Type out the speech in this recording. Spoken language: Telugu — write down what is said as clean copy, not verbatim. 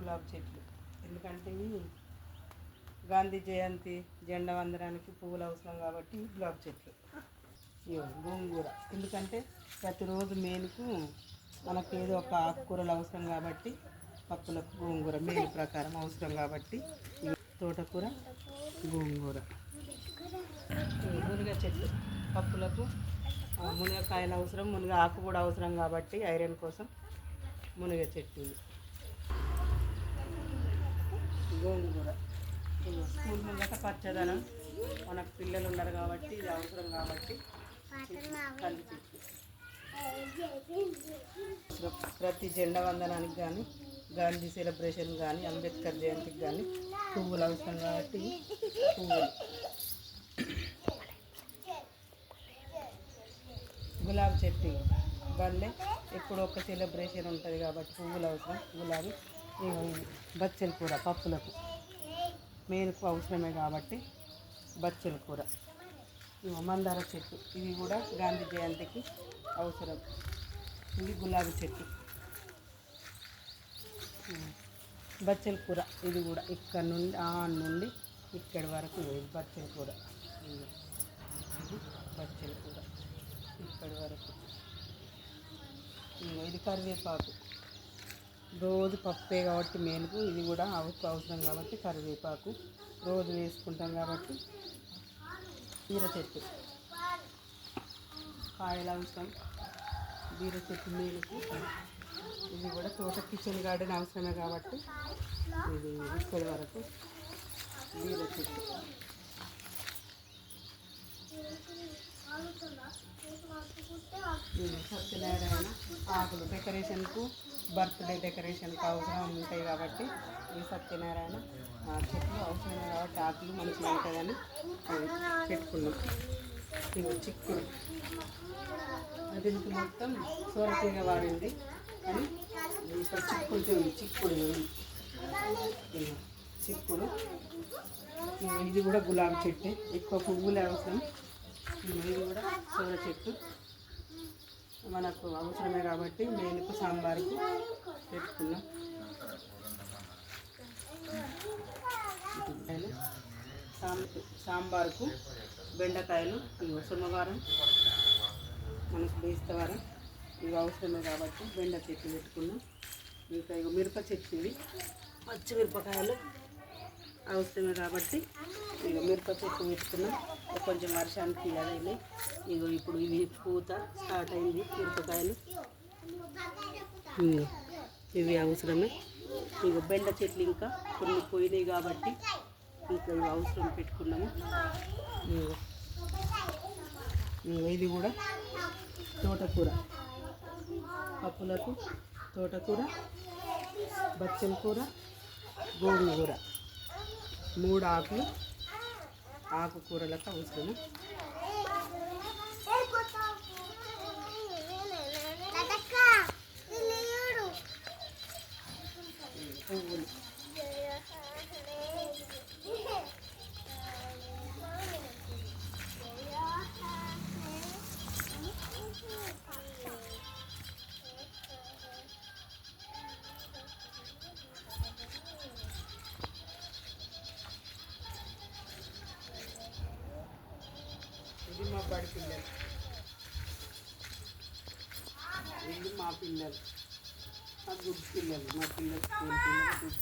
గులాబీ చెట్లు. ఎందుకంటే ఇవి గాంధీ జయంతి జెండా వందనానికి పువ్వులు అవసరం కాబట్టి గులాబీ చెట్లు. గోంగూర ఎందుకంటే ప్రతిరోజు మేలుకు మనకు ఏదో ఒక ఆకుకూరలు అవసరం కాబట్టి పప్పులకు గోంగూర మేలు ప్రకారం అవసరం కాబట్టి తోటకూర గోంగూర. మునగ చెట్లు పప్పులకు మునగకాయలు అవసరం, మునగ ఆకు కూడా అవసరం కాబట్టి ఐరన్ కోసం మునగ చెట్టు. గోంగూర స్కూల్ ముందట పచ్చదనం, మనకు పిల్లలు ఉన్నారు కాబట్టి ఇది అవసరం కాబట్టి కంది చెట్టు. ప్రతి జెండా వందనానికి కానీ గాంధీ సెలబ్రేషన్ కానీ అంబేద్కర్ జయంతికి కానీ పువ్వులు అవసరం కాబట్టి పువ్వులు. గులాబీ చెట్టు బండే ఎప్పుడు ఒక సెలబ్రేషన్ ఉంటుంది కాబట్టి పువ్వులు అవసరం. గులాబీ బచ్చల కూర పప్పులకు మేలుకు అవసరమే కాబట్టి బచ్చల కూర. మందార చెట్టు ఇవి కూడా గాంధీ జయంతికి అవసరం. ఇది గులాబీ చెట్టు. బచ్చల కూర ఇది కూడా ఇక్కడ నుండి నుండి ఇక్కడి వరకు బచ్చల కూర. బచ్చల కూర ఇక్కడి వరకు. ఇది కరివేపాకు రోజు పప్పే కాబట్టి మేలుకు ఇది కూడా అవసరం కాబట్టి కరివేపాకు రోజు వేసుకుంటాం కాబట్టి. బీర చెట్టు కాయలు అవసరం, బీర చెట్టు మేలుకు. ఇది కూడా తోట కిచెన్ గార్డెన్ అవసరమే కాబట్టి ఇది ఇక్కడి వరకు బీర చెట్టు. సత్యనారాయణ ఆకులు డెకరేషన్కు బర్త్డే డెకరేషన్కి అవసరం ఉంటాయి కాబట్టి ఈ సత్యనారాయణ చెట్లు అవసరమే కాబట్టి ఆకులు మంచిగా ఉంటుందని పెట్టుకున్నాం. ఇవి చిక్కుడు దీనికి మొత్తం సోరతీగ వాడింది అని ఇక్కడ చిక్కుడు చిక్కుడు. ఇది కూడా గులాబీ చెట్టు, ఎక్కువ పువ్వులే అవసరం. ఇది కూడా సోర చెట్టు మనకు అవసరమే కాబట్టి మేలుకు సాంబార్కు పెట్టుకున్నాం. సాంబార్కు బెండకాయలు సోమవారం మనకు బేస్తవారం ఇవి అవసరమే కాబట్టి బెండ చెట్టు పెట్టుకున్నాం. ఇంకా మిరప చెట్టు ఇవి పచ్చిమిరపకాయలు అవసరమే కాబట్టి ఇక మిరప చెట్టు పెట్టుకున్నాం. కొంచెం వర్షానికి అదే ఇప్పుడు ఇవి పూత స్టార్ట్ అయింది. మిరపకాయలు ఇవి అవసరమే. ఇక బెండ చెట్లు ఇంకా కొన్ని పోయినాయి కాబట్టి ఇంకా ఇవి అవసరం పెట్టుకున్నాము. ఇది కూడా తోటకూర పప్పులకు తోటకూర బచ్చల కూర గోంగూర 3 ఆకులు ఆకుకూరలకు అవసరము. పువ్వులు ఇది మా బడి పిల్లలు, ఇది మా పిల్లలు, మా గుడ్ పిల్లలు, మా పిల్లలు స్కూల్ పిల్లలు.